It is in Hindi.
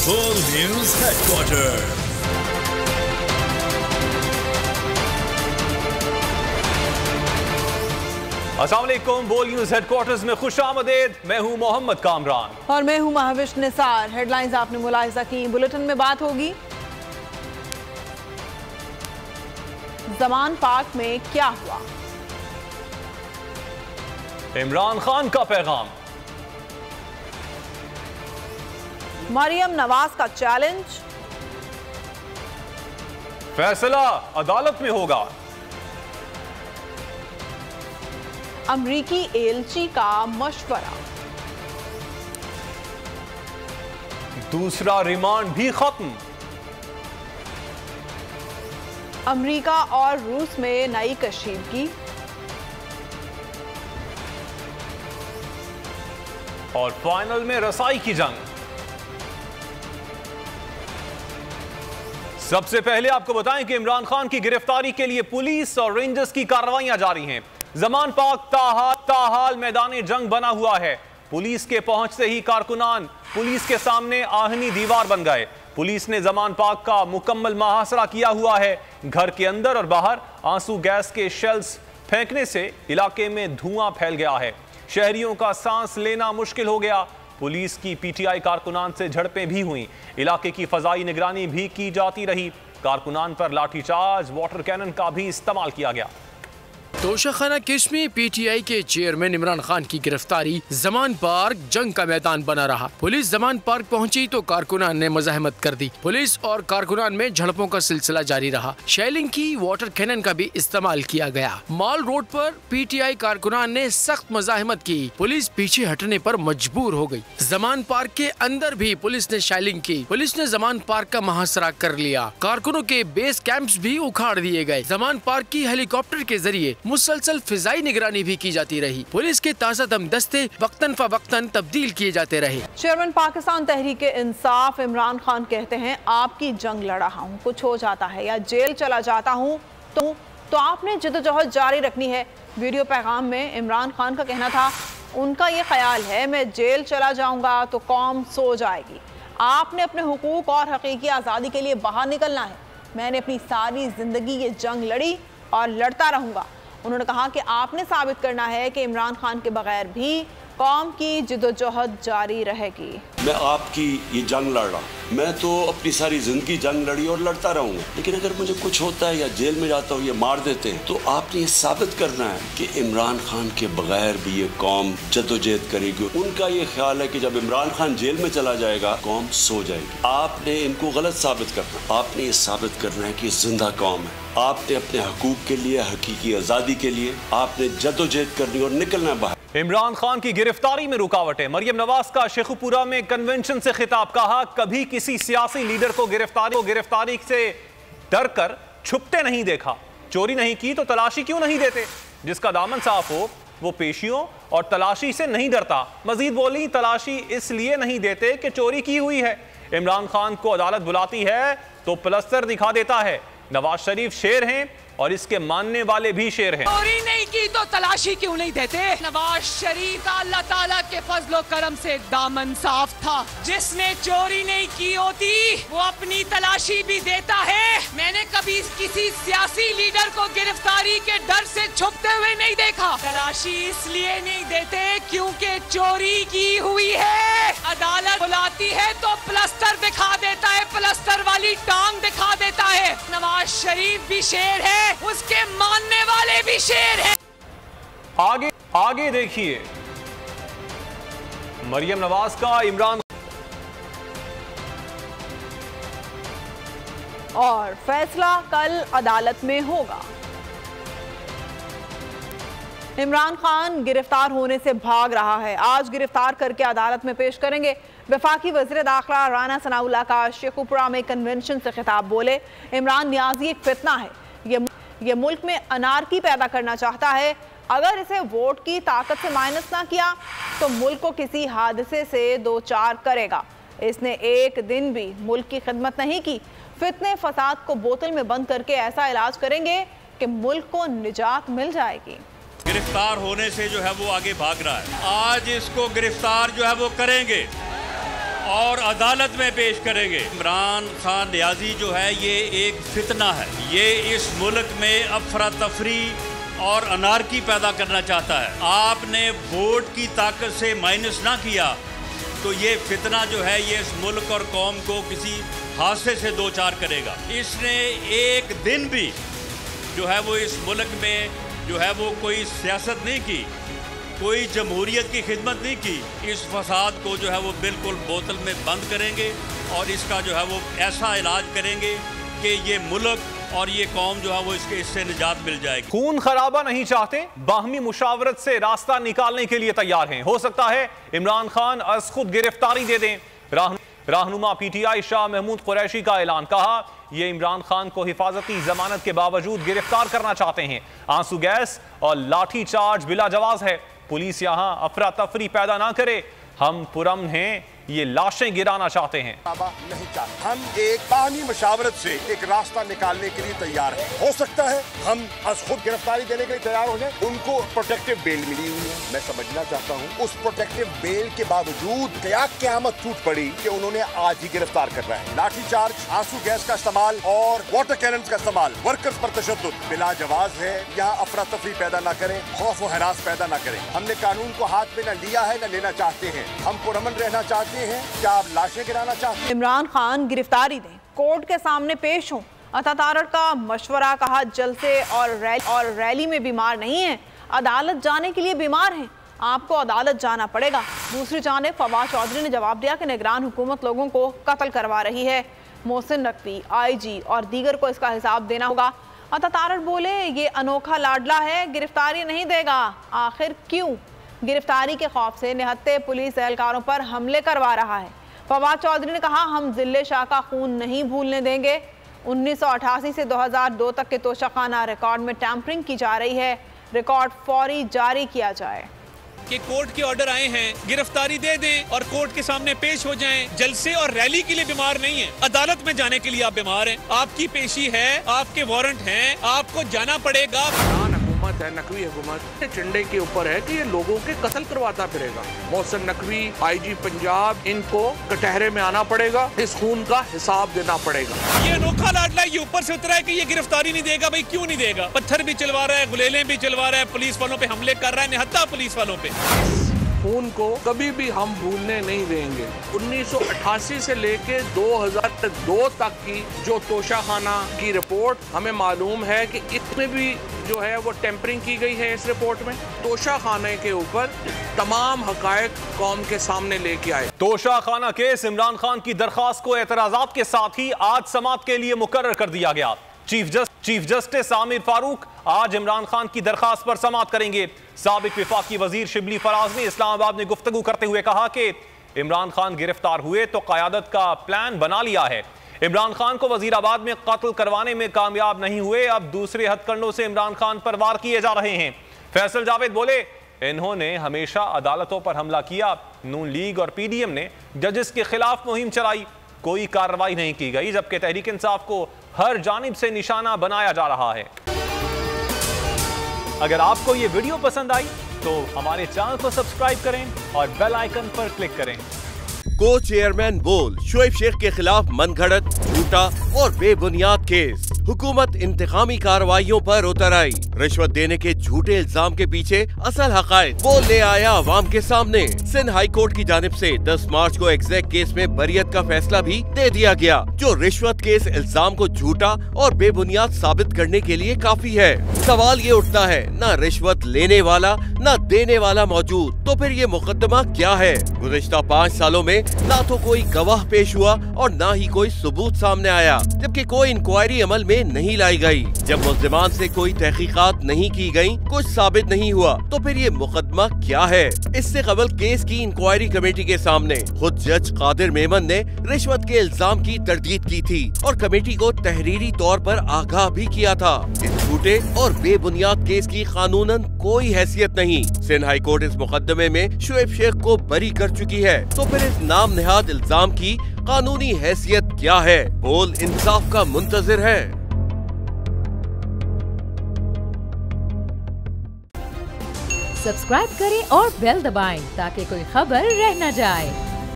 Full News Headquarters। अस्सलाम वालेकुम। बोल न्यूज हेडक्वार्टर्स में खुशामदीद। मैं हूं मोहम्मद कामरान और मैं हूं महाविश निसार। हेडलाइंस आपने मुलाहिजा की, बुलेटिन में बात होगी। जमान पार्क में क्या हुआ, इमरान खान का पैगाम, मरियम नवाज का चैलेंज, फैसला अदालत में होगा, अमरीकी एलची का मशवरा, दूसरा रिमांड भी खत्म, अमरीका और रूस में नई कशीदगी, और फाइनल में रसाई की जंग। सबसे पहले आपको बताएं कि इमरान खान की गिरफ्तारी के लिए पुलिस और रेंजर्स की कार्रवाइयां जारी हैं। जमान पार्क ताहाल मैदान जंग बना हुआ है। पुलिस के पहुंचते ही कारकुनान पुलिस के सामने आहनी दीवार बन गए। पुलिस ने जमान पार्क का मुकम्मल मुहासरा किया हुआ है। घर के अंदर और बाहर आंसू गैस के शेल्स फेंकने से इलाके में धुआं फैल गया है। शहरियों का सांस लेना मुश्किल हो गया। पुलिस की पीटीआई कारकुनान से झड़पें भी हुई। इलाके की फजाई निगरानी भी की जाती रही। कारकुनान पर लाठीचार्ज, वाटर कैनन का भी इस्तेमाल किया गया। तोशाखाना केस में पीटीआई के चेयरमैन इमरान खान की गिरफ्तारी जमान पार्क जंग का मैदान बना रहा। पुलिस जमान पार्क पहुंची तो कारकुनान ने मज़ाहमत कर दी। पुलिस और कारकुनान में झड़पों का सिलसिला जारी रहा। शेलिंग की, वाटर कैनन का भी इस्तेमाल किया गया। मॉल रोड पर पीटीआई कारकुनान ने सख्त मज़ाहमत की। पुलिस पीछे हटने पर मजबूर हो गई। जमान पार्क के अंदर भी पुलिस ने शेलिंग की। पुलिस ने जमान पार्क का मुहासरा कर लिया। कारकुनों के बेस कैंप्स भी उखाड़ दिए गए। जमान पार्क की हेलीकॉप्टर के जरिए मुसलसल फिजाई निगरानी भी की जाती रही। पुलिस के ताज़ा दम दस्ते वक्तन फवक्तन तब्दील किए जाते रहे। चेयरमैन पाकिस्तान तहरीक इंसाफ इमरान खान कहते हैं, आपकी जंग लड़ रहा हूँ, कुछ हो जाता है या जेल चला जाता हूँ तो आपने जद्दोजहद जारी रखनी है। वीडियो पैगाम में इमरान खान का कहना था, उनका ये ख्याल है मैं जेल चला जाऊंगा तो कौम सो जाएगी। आपने अपने हुकूक और हकीकी आज़ादी के लिए बाहर निकलना है। मैंने अपनी सारी जिंदगी ये जंग लड़ी और लड़ता रहूंगा। उन्होंने कहा कि आपने साबित करना है कि इमरान खान के बगैर भी कौम की जिद्दोजहद जारी रहेगी। मैं आपकी ये जंग लड़ रहा हूँ। मैं तो अपनी सारी जिंदगी जंग लड़ी और लड़ता रहूंगा, लेकिन अगर मुझे कुछ होता है या जेल में जाता हूँ या मार देते हैं तो आपने ये साबित करना है कि इमरान खान के बगैर भी ये कौम जद्दोजहद करेगी। उनका ये ख्याल है कि जब इमरान खान जेल में चला जाएगा कौम सो जाएगी। आपने इनको गलत साबित करना है। आपने ये साबित करना है कि जिंदा कौम है। आपने अपने हकूक के लिए, हकीकी आज़ादी के लिए आपने जद्दोजहद करनी और निकलना है बाहर। इमरान खान की गिरफ्तारी में रुकावटें। मरियम नवाज का शेखुपुरा में कन्वेंशन से खिताब। कहा, कभी किसी सियासी लीडर को गिरफ्तारी से डर कर छुपते नहीं देखा। चोरी नहीं की तो तलाशी क्यों नहीं देते? जिसका दामन साफ हो वो पेशियों और तलाशी से नहीं डरता। मजीद बोली, तलाशी इसलिए नहीं देते कि चोरी की हुई है। इमरान खान को अदालत बुलाती है तो प्लस्तर दिखा देता है। नवाज शरीफ शेर हैं और इसके मानने वाले भी शेर हैं। चोरी नहीं की तो तलाशी क्यों नहीं देते? नवाज शरीफ का अल्लाह ताला के फजलो करम से दामन साफ था। जिसने चोरी नहीं की होती वो अपनी तलाशी भी देता है। मैंने कभी किसी सियासी लीडर को गिरफ्तारी के डर से छुपते हुए नहीं देखा। तलाशी इसलिए नहीं देते क्योंकि चोरी की हुई है। अदालत बुलाती है तो प्लस्तर दिखा देता है, प्लस्तर वाली टांग दिखा देता है। नवाज शरीफ भी शेर है, उसके मानने वाले भी शेर हैं। आगे देखिए, मरियम नवाज का इमरान और फैसला कल अदालत में होगा। इमरान खान गिरफ्तार होने से भाग रहा है। आज गिरफ्तार करके अदालत में पेश करेंगे। वफाकी वज़ीर दाखिला राना सनाउल्लाह का शेखुपुरा में कन्वेंशन से खिताब। बोले, इमरान नियाजी एक फितना है। ये मुल्क में अनारकी पैदा करना चाहता है। अगर इसे वोट की ताकत से माइनस ना किया तो मुल्क को किसी हादसे से दो चार करेगा। इसने एक दिन भी मुल्क की खिदमत नहीं की। फितने फसाद को बोतल में बंद करके ऐसा इलाज करेंगे कि मुल्क को निजात मिल जाएगी। गिरफ्तार होने से जो है वो आगे भाग रहा है। आज इसको गिरफ्तार जो है वो करेंगे और अदालत में पेश करेंगे। इमरान खान नियाजी जो है ये एक फितना है, ये इस मुल्क में अफरा तफरी और अनारकी पैदा करना चाहता है। आपने वोट की ताकत से माइनस ना किया तो ये फितना जो है ये इस मुल्क और कौम को किसी हादसे से दो चार करेगा। इसने एक दिन भी जो है वो इस मुल्क में जो है वो कोई सियासत नहीं की, कोई जमहूरियत की खिदमत नहीं की। इस फसाद को जो है वो बिल्कुल बोतल में बंद करेंगे और इसका जो है वो ऐसा इलाज करेंगे कि ये मुल्क और ये कौम जो है वो इससे निजात मिल जाएगी। खून खराबा नहीं चाहते, बाहमी मुशावरत से रास्ता निकालने के लिए तैयार हैं। हो सकता है इमरान खान अज खुद गिरफ्तारी दे दें। रहनुमा पीटीआई शाह महमूद कुरैशी का ऐलान, कहा ये इमरान खान को हिफाजती जमानत के बावजूद गिरफ्तार करना चाहते हैं। आंसू गैस और लाठी चार्ज बिला जवाज है। पुलिस यहां अफरा तफरी पैदा ना करे, हम पुरअमन हैं, ये लाशें गिराना चाहते हैं। नहीं चाहते, हम एक बाहमी मुशावरत से एक रास्ता निकालने के लिए तैयार हैं। हो सकता है हम आज खुद गिरफ्तारी देने के लिए तैयार हो जाए। उनको प्रोटेक्टिव बेल मिली हुई है। मैं समझना चाहता हूँ उस प्रोटेक्टिव बेल के बावजूद क्या क़यामत टूट पड़ी कि उन्होंने आज ही गिरफ्तार करना है। लाठीचार्ज, आंसू गैस का इस्तेमाल और वाटर कैनन का इस्तेमाल, वर्कर्स पर तशद्दुद बिला जवाज है। यहाँ अफरा तफरी पैदा ना करें, खौफ व हरास पैदा ना करें। हमने कानून को हाथ में न लिया है न लेना चाहते हैं। हम पुरअमन रहना चाहते हैं। क्या आप लाशें गिराना चाहते हैं? इमरान खान गिरफ्तारी दें, कोर्ट के सामने पेश हों। अतातारड़ का मशवरा, कहा जलसे और रैली में बीमार नहीं है, अदालत जाने के लिए बीमार हैं, आपको अदालत जाना पड़ेगा। दूसरी जानिब फवाद चौधरी ने जवाब दिया कि निगरान हुकूमत लोगों को कत्ल करवा रही है। मोहसिन नकवी, IG और दीगर को इसका हिसाब देना होगा। अतातारड़ बोले ये अनोखा लाडला है, गिरफ्तारी नहीं देगा। आखिर क्यों? गिरफ्तारी के खौफ से निहत्ते पुलिस एहलकारों पर हमले करवा रहा है। फवाद चौधरी ने कहा हम जिले शाह का खून नहीं भूलने देंगे। 1988 से 2002 तक के तोशाखाना रिकॉर्ड में टैंपरिंग की जा रही है, रिकॉर्ड फौरी जारी किया जाए। कि कोर्ट के ऑर्डर आए हैं, गिरफ्तारी दे दें और कोर्ट के सामने पेश हो जाएं। जलसे और रैली के लिए बीमार नहीं है, अदालत में जाने के लिए आप बीमार हैं। आपकी पेशी है, आपके वारंट हैं, आपको जाना पड़ेगा। हुकूमत है, नकवी हुकूमत चंडे के ऊपर है कि ये लोगों के कत्ल करवाता फिरेगा। मोहसिन नकवी, IG पंजाब, इनको कटहरे में आना पड़ेगा, इस खून का हिसाब देना पड़ेगा। ये अनोखा लाडला ये ऊपर से उतरा है कि ये गिरफ्तारी नहीं देगा। भाई क्यों नहीं देगा? पत्थर भी चलवा रहा है, गुलेलें भी चलवा रहा है, पुलिस वालों पे हमले कर रहा है, निहत्ता पुलिस वालों पे। खून को कभी भी हम भूलने नहीं देंगे। 1988 से लेके 2002 तक की जो तोशाखाना की रिपोर्ट हमें मालूम है कि इसमें भी जो है वो टेम्परिंग की गई है। इस रिपोर्ट में तोशाखाने के ऊपर तमाम हकायक कौम के सामने लेके आए। तोशाखाना केस इमरान खान की दरखास्त को एतराजात के साथ ही आज समाअत के लिए मुकर्रर कर दिया गया। चीफ जस्टिस आमिर फारूक आज इमरान खान की दरखास्त पर समाअत करेंगे। साबिक वफाकी वजीर शिबली फराज ने इस्लामाबाद में गुफ्तगू करते हुए कहा कि इमरान खान गिरफ्तार हुए तो क़यादत का प्लान बना लिया है। इमरान खान को वजीराबाद में कत्ल करवाने में कामयाब नहीं हुए, अब दूसरे हथकंडों से इमरान खान पर वार किए जा रहे हैं। फैसल जावेद बोले इन्होंने हमेशा अदालतों पर हमला किया। नून लीग और PDM ने जजेस के खिलाफ मुहिम चलाई, कोई कार्रवाई नहीं की गई, जबकि तहरीक इंसाफ को हर जानिब से निशाना बनाया जा रहा है। अगर आपको ये वीडियो पसंद आई तो हमारे चैनल को सब्सक्राइब करें और बेल आइकन पर क्लिक करें। को चेयरमैन बोल शोएब शेख के खिलाफ मनगढ़ंत, झूठा और बेबुनियाद केस। हुकूमत इंतकामी कार्रवाइयों पर उतर आई। रिश्वत देने के झूठे इल्जाम के पीछे असल हकायक वो ले आया अवाम के सामने। सिंध हाई कोर्ट की जानिब से 10 मार्च को एग्जैक्ट केस में बरियत का फैसला भी दे दिया गया, जो रिश्वत के इस इल्जाम को झूठा और बेबुनियाद साबित करने के लिए काफी है। सवाल ये उठता है, न रिश्वत लेने वाला न देने वाला मौजूद, तो फिर ये मुकदमा क्या है? गुज़िश्ता 5 सालों में ना तो कोई गवाह पेश हुआ और ना ही कोई सबूत सामने आया, जबकि कोई इंक्वायरी अमल में नहीं लाई गई। जब मुल्ज़िमान से कोई तहकीकात नहीं की गई, कुछ साबित नहीं हुआ, तो फिर ये मुकदमा क्या है? इससे कबल केस की इंक्वायरी कमेटी के सामने खुद जज कादिर मेमन ने रिश्वत के इल्जाम की तरदीद की थी और कमेटी को तहरीरी तौर पर आगाह भी किया था। इस झूठे और बेबुनियाद केस की कानूनन कोई हैसियत नहीं। सिंध हाई कोर्ट इस मुकदमे में शोएब शेख को बरी कर चुकी है, तो फिर इस नाम नेहाद इल्जाम की कानूनी हैसियत क्या है? बोल इंसाफ का मुंतजिर है। सब्सक्राइब करें और बेल दबाएं ताकि कोई खबर रह न जाए।